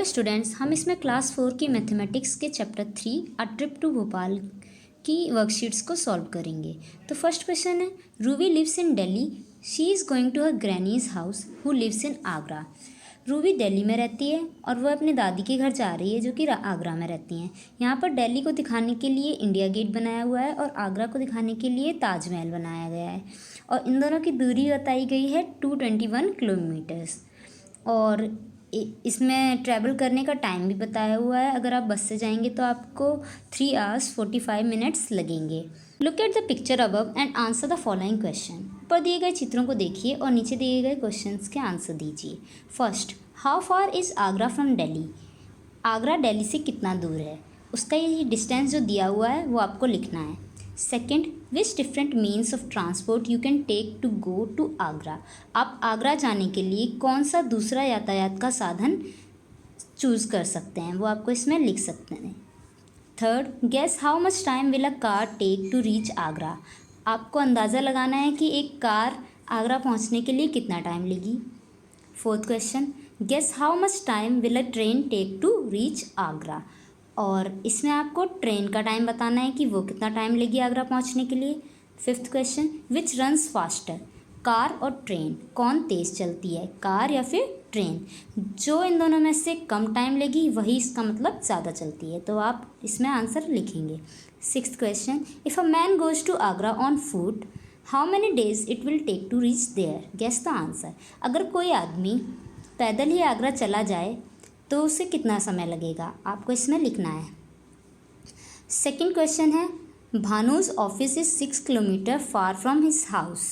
Hello students, हम इसमें class 4 की मैथमेटिक्स के chapter 3 a trip to Bhopal की वर्कशीट्स को सॉल्व करेंगे। तो फर्स्ट क्वेश्चन है, Ruby lives in Delhi, she is going to her granny's house who lives in Agra. Ruby Delhi में रहती है और वह अपनी दादी के घर जा रही है जो कि आगरा में रहती हैं। यहाँ पर दिल्ली को दिखाने के लिए इंडिया गेट बनाया हुआ है और आगरा को दिखाने के लिए ताजमहल बनाया गया है और इन दोनों की दूरी बताई गई है 221 किलोमीटर्स। और इसमें ट्रैवल करने का टाइम भी बताया हुआ है। अगर आप बस से जाएंगे तो आपको 3 hours 45 minutes लगेंगे। Look at the picture above and answer the following question. ऊपर दिए गए चित्रों को देखिए और नीचे दिए गए क्वेश्चंस के आंसर दीजिए। First, how far is Agra from Delhi. Agra Delhi से कितना दूर है, उसका ये डिस्टेंस जो दिया हुआ है वो आपको लिखना है। Second, which different means of transport you can take to go to Agra. आप आगरा जाने के लिए कौन सा दूसरा यातायात का साधन चूज़ कर सकते हैं, वो आपको इसमें लिख सकते हैं। Third, guess how much time will a car take to reach Agra. आपको अंदाज़ा लगाना है कि एक कार आगरा पहुंचने के लिए कितना टाइम लेगी। Fourth question, guess how much time will a train take to reach Agra. और इसमें आपको ट्रेन का टाइम बताना है कि वो कितना टाइम लेगी आगरा पहुंचने के लिए। फिफ्थ क्वेश्चन, विच रन्स फास्टर, कार और ट्रेन, कौन तेज़ चलती है, कार या फिर ट्रेन। जो इन दोनों में से कम टाइम लेगी वही इसका मतलब ज़्यादा चलती है, तो आप इसमें आंसर लिखेंगे। Sixth question, if a man goes to Agra on foot, how many days it will take to reach there, guess the answer. अगर कोई आदमी पैदल ही आगरा चला जाए तो उसे कितना समय लगेगा, आपको इसमें लिखना है। सेकंड क्वेश्चन है, Bhanu's office is 6 kilometre far from his house,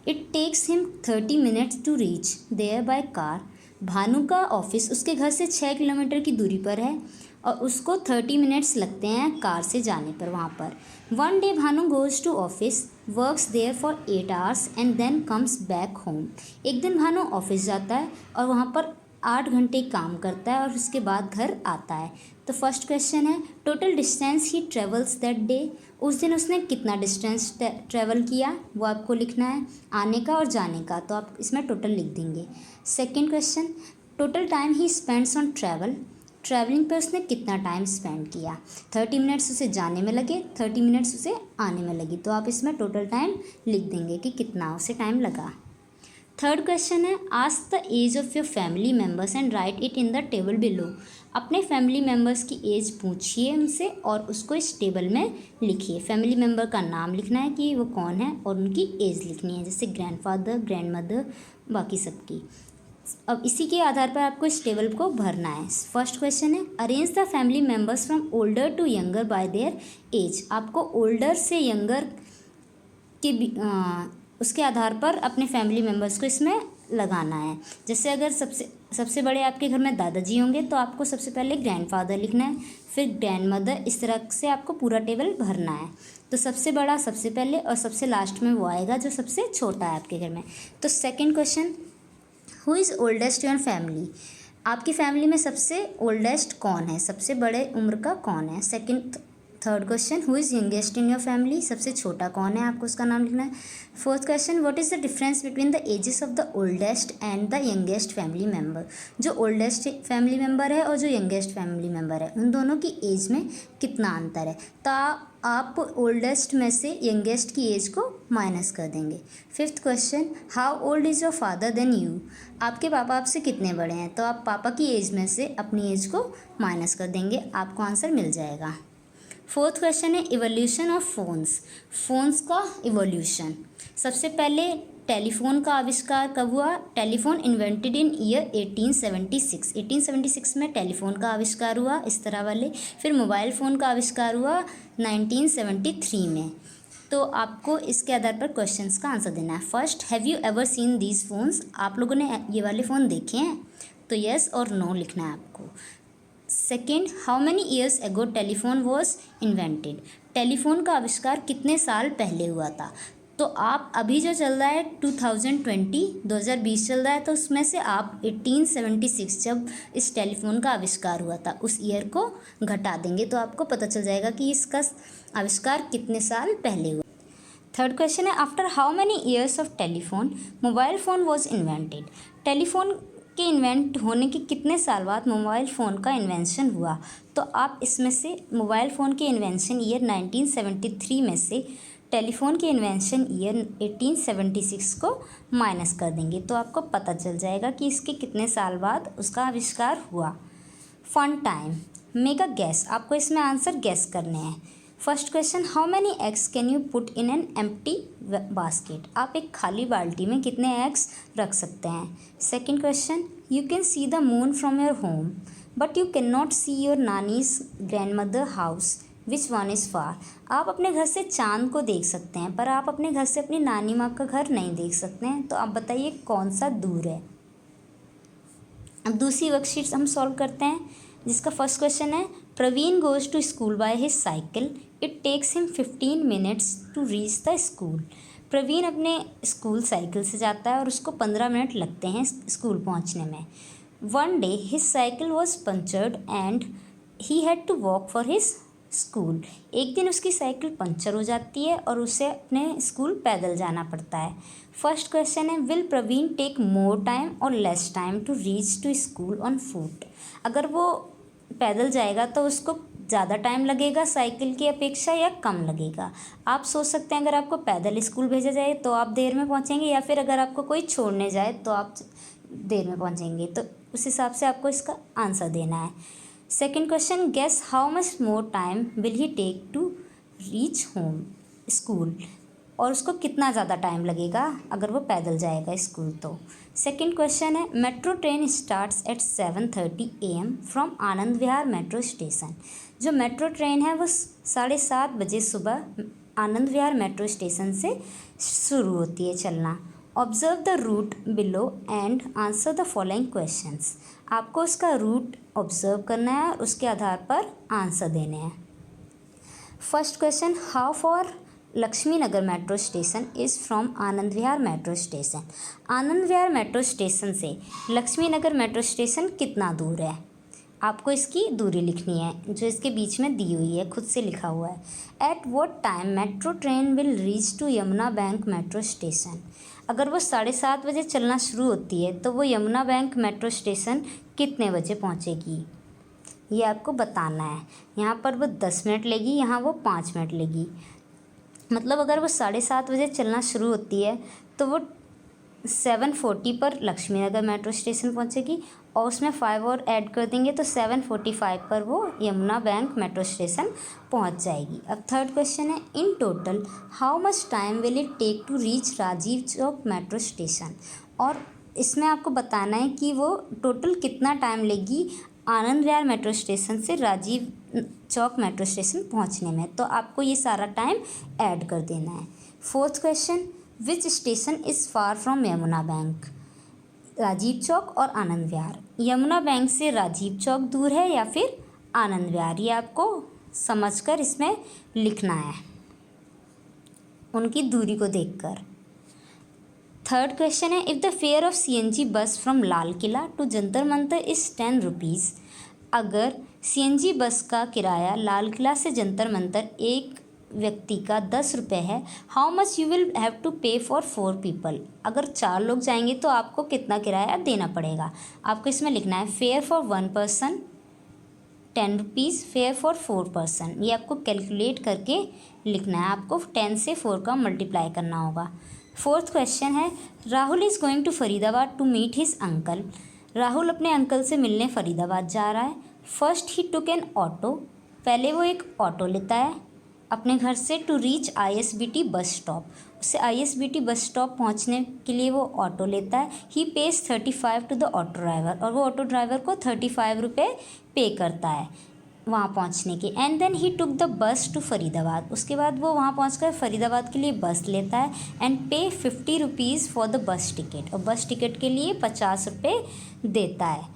it takes him 30 minutes to reach there by car. Bhanu का ऑफिस उसके घर से 6 किलोमीटर की दूरी पर है और उसको 30 मिनट्स लगते हैं कार से जाने पर वहाँ पर। One day Bhanu goes to office, works there for 8 hours and then comes back home. एक दिन भानु ऑफिस जाता है और वहाँ पर 8 घंटे काम करता है और उसके बाद घर आता है। तो फर्स्ट क्वेश्चन है, total distance he travels that day. उस दिन उसने कितना डिस्टेंस ट्रैवल किया वो आपको लिखना है, आने का और जाने का, तो आप इसमें टोटल लिख देंगे। Second question, total time he spends on travel. Travelling पर उसने कितना टाइम स्पेंड किया। 30 मिनट्स उसे जाने में लगे, 30 मिनट्स उसे आने में लगी, तो आप इसमें टोटल टाइम लिख देंगे कि कितना उसे टाइम लगा। थर्ड क्वेश्चन है, ask the age of your family members and write it in the table below. अपने फैमिली मेम्बर्स की एज पूछिए उनसे और उसको इस टेबल में लिखिए। फैमिली मेम्बर का नाम लिखना है कि वो कौन है और उनकी एज लिखनी है, जैसे ग्रैंडफादर, ग्रैंडमदर, बाकी सबकी। अब इसी के आधार पर आपको इस टेबल को भरना है। फर्स्ट क्वेश्चन है, arrange the family members from older to younger by their age. आपको ओल्डर से यंगर के उसके आधार पर अपने फैमिली मेम्बर्स को इसमें लगाना है। जैसे अगर सबसे बड़े आपके घर में दादाजी होंगे तो आपको सबसे पहले ग्रैंडफादर लिखना है, फिर ग्रैंडमदर, इस तरह से आपको पूरा टेबल भरना है। तो सबसे बड़ा सबसे पहले और सबसे लास्ट में वो आएगा जो सबसे छोटा है आपके घर में। तो second question, who is oldest in your family. आपकी फैमिली में सबसे ओल्डेस्ट कौन है, सबसे बड़े उम्र का कौन है। Third question, who is youngest in your family, सबसे छोटा कौन है, आपको उसका नाम लिखना है। Fourth question, what is the difference between the ages of the oldest and the youngest family member. जो ओल्डेस्ट फैमिली मेम्बर है और जो यंगेस्ट फैमिली मेम्बर है उन दोनों की एज में कितना अंतर है, तो आप ओल्डेस्ट में से यंगेस्ट की एज को माइनस कर देंगे। Fifth question, how old is your father then you. आपके पापा आपसे कितने बड़े हैं, तो आप पापा की एज में से अपनी एज को माइनस कर देंगे, आपको आंसर मिल जाएगा। फोर्थ क्वेश्चन है, इवोल्यूशन ऑफ फ़ोन्स का इवोल्यूशन। सबसे पहले टेलीफोन का आविष्कार कब हुआ। Telephone invented in year 1876। 1876 में टेलीफोन का आविष्कार हुआ इस तरह वाले। फिर मोबाइल फ़ोन का आविष्कार हुआ 1973 में। तो आपको इसके आधार पर क्वेश्चंस का आंसर देना है। First, have you ever seen these phones. आप लोगों ने ये वाले फ़ोन देखे हैं, तो येस और नो लिखना है आपको। Second, how many years ago telephone was invented. Telephone का आविष्कार कितने साल पहले हुआ था। तो आप अभी जो चल रहा है 2020 चल रहा है, तो उसमें से आप 1876 जब इस टेलीफोन का आविष्कार हुआ था उस ईयर को घटा देंगे, तो आपको पता चल जाएगा कि इसका आविष्कार कितने साल पहले हुआ। थर्ड क्वेश्चन है, after how many years of telephone mobile phone was invented. Telephone के इन्वेंट होने के कितने साल बाद मोबाइल फ़ोन का इन्वेंशन हुआ? तो आप इसमें से मोबाइल फ़ोन के इन्वेंशन ईयर 1973 में से टेलीफोन के इन्वेंशन ईयर 1876 को माइनस कर देंगे, तो आपको पता चल जाएगा कि इसके कितने साल बाद उसका आविष्कार हुआ। Fun time, make a guess. आपको इसमें आंसर गैस करने हैं। First question, how many eggs can you put in an empty basket? आप एक खाली बाल्टी में कितने एग्स रख सकते हैं? Second question, you can see the moon from your home but you can not see your nannies grandmother house, which one is far? आप अपने घर से चांद को देख सकते हैं पर आप अपने घर से अपनी नानी माँ का घर नहीं देख सकते हैं, तो आप बताइए कौन सा दूर है। अब दूसरी वर्कशीट हम सॉल्व करते हैं, जिसका फर्स्ट क्वेश्चन है, Praveen goes to school by his cycle, it takes him 15 minutes to reach the school. Praveen अपने स्कूल साइकिल से जाता है और उसको 15 मिनट लगते हैं स्कूल पहुंचने में। One day his cycle was punctured and he had to walk for his school. एक दिन उसकी साइकिल पंचर हो जाती है और उसे अपने स्कूल पैदल जाना पड़ता है। फर्स्ट क्वेश्चन है, will Praveen take more time or less time to reach to school on foot? अगर वो पैदल जाएगा तो उसको ज़्यादा टाइम लगेगा साइकिल की अपेक्षा या कम लगेगा? आप सोच सकते हैं, अगर आपको पैदल स्कूल भेजा जाए तो आप देर में पहुंचेंगे, या फिर अगर आपको कोई छोड़ने जाए तो आप देर में पहुंचेंगे। तो उस हिसाब से आपको इसका आंसर देना है। Second question, guess how much more time will he take to reach home school? और उसको कितना ज़्यादा टाइम लगेगा अगर वो पैदल जाएगा स्कूल तो? सेकेंड क्वेश्चन है, metro train starts at 7:30 AM from Anand Vihar metro station. जो मेट्रो ट्रेन है वो 7:30 बजे सुबह आनंद विहार मेट्रो स्टेशन से शुरू होती है चलना। Observe the route below and answer the following questions. आपको उसका रूट ऑब्जर्व करना है और उसके आधार पर आंसर देने हैं। First question, how for Lakshmi Nagar metro station is from Anand Vihar metro station? Anand Vihar metro station से लक्ष्मी नगर मेट्रो स्टेशन कितना दूर है? आपको इसकी दूरी लिखनी है जो इसके बीच में दी हुई है, खुद से लिखा हुआ है। At what time metro train will reach to Yamuna bank metro station? अगर वो 7:30 बजे चलना शुरू होती है तो वो यमुना बैंक मेट्रो स्टेशन कितने बजे पहुंचेगी, ये आपको बताना है। यहाँ पर वो 10 मिनट लेगी, यहाँ वो 5 मिनट लेगी। मतलब अगर वो 7:30 बजे चलना शुरू होती है तो वो 7:40 पर लक्ष्मी नगर मेट्रो स्टेशन पहुंचेगी और उसमें 5 और ऐड कर देंगे तो 7:45 पर वो यमुना बैंक मेट्रो स्टेशन पहुंच जाएगी। अब थर्ड क्वेश्चन है, in total how much time will it take to reach Rajiv Chowk metro station? और इसमें आपको बताना है कि वो टोटल कितना टाइम लेगी आनंद विहार मेट्रो स्टेशन से राजीव चौक मेट्रो स्टेशन पहुंचने में। तो आपको ये सारा टाइम ऐड कर देना है। Fourth question, which station is far from Yamuna bank? Rajiv Chowk और आनंद विहार। यमुना बैंक से राजीव चौक दूर है या फिर आनंद विहार, ये आपको समझकर इसमें लिखना है उनकी दूरी को देखकर। थर्ड क्वेश्चन है, if the fare of CNG bus from Lal Qila to Jantar Mantar is 10 rupees. अगर CNG बस का किराया लाल किला से जंतर मंतर एक व्यक्ति का 10 रुपये है, how much you will have to pay for 4 people? अगर 4 लोग जाएंगे तो आपको कितना किराया देना पड़ेगा? आपको इसमें लिखना है, fair for 1 person 10 rupees, fair for 4 person. ये आपको कैलकुलेट करके लिखना है, आपको 10 से 4 का मल्टीप्लाई करना होगा। फोर्थ क्वेश्चन है, Rahul is going to Faridabad to meet his uncle. Rahul अपने अंकल से मिलने फरीदाबाद जा रहा है। First he took an auto, पहले वो एक ऑटो लेता है अपने घर से to reach ISBT bus stop. उससे ISBT बस स्टॉप पहुंचने के लिए वो ऑटो लेता है। He pays 35 to the auto driver, और वो ऑटो ड्राइवर को 35 रुपये पे करता है वहाँ पहुँचने के। And then he took the bus to Faridabad, उसके बाद वो वहाँ पहुँचकर फरीदाबाद के लिए बस लेता है एंड पे 50 rupees for the bus ticket, और बस टिकट के लिए 50 रुपये देता है।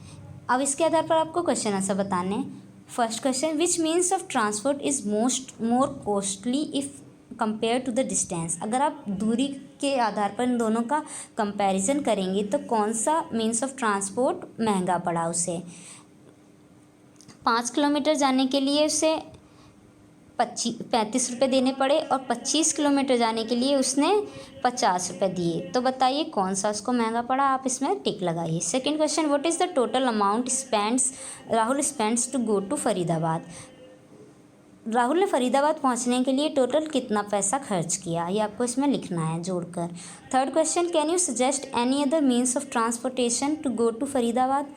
अब इसके आधार पर आपको क्वेश्चन आंसर बताने। First question, which means of transport is more costly if compare to the distance? अगर आप दूरी के आधार पर इन दोनों का कंपैरिजन करेंगे तो कौन सा मीन्स ऑफ ट्रांसपोर्ट महंगा पड़ा उसे? 5 किलोमीटर जाने के लिए उसे 35 रुपये देने पड़े और 25 किलोमीटर जाने के लिए उसने 50 रुपये दिए। तो बताइए कौन सा उसको महंगा पड़ा, आप इसमें टिक लगाइए। Second question, what is the total amount Rahul spends to go to Faridabad. Rahul ने फरीदाबाद पहुंचने के लिए टोटल कितना पैसा खर्च किया, ये आपको इसमें लिखना है जोड़कर। Third question, can you suggest any other means of transportation to go to Faridabad.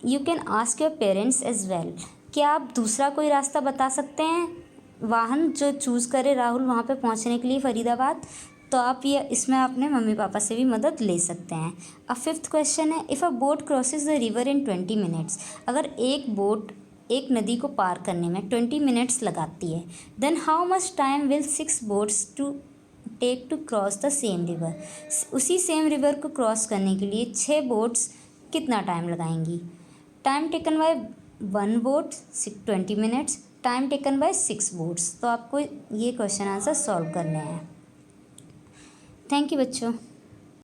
You can ask your parents as well. क्या आप दूसरा कोई रास्ता बता सकते हैं वाहन जो चूज़ करे राहुल वहाँ पे पहुँचने के लिए फरीदाबाद। तो आप ये इसमें अपने मम्मी पापा से भी मदद ले सकते हैं। अब फिफ्थ क्वेश्चन है, if a boat crosses the river in 20 minutes. अगर एक बोट एक नदी को पार करने में 20 मिनट्स लगाती है, then how much time will 6 boats to take to cross the same river. उसी सेम रिवर को क्रॉस करने के लिए 6 बोट्स कितना टाइम लगाएंगी। Time taken by 1 boat 20 minutes, time taken by 6 boats. तो आपको ये क्वेश्चन आंसर सॉल्व करने हैं। थैंक यू बच्चों।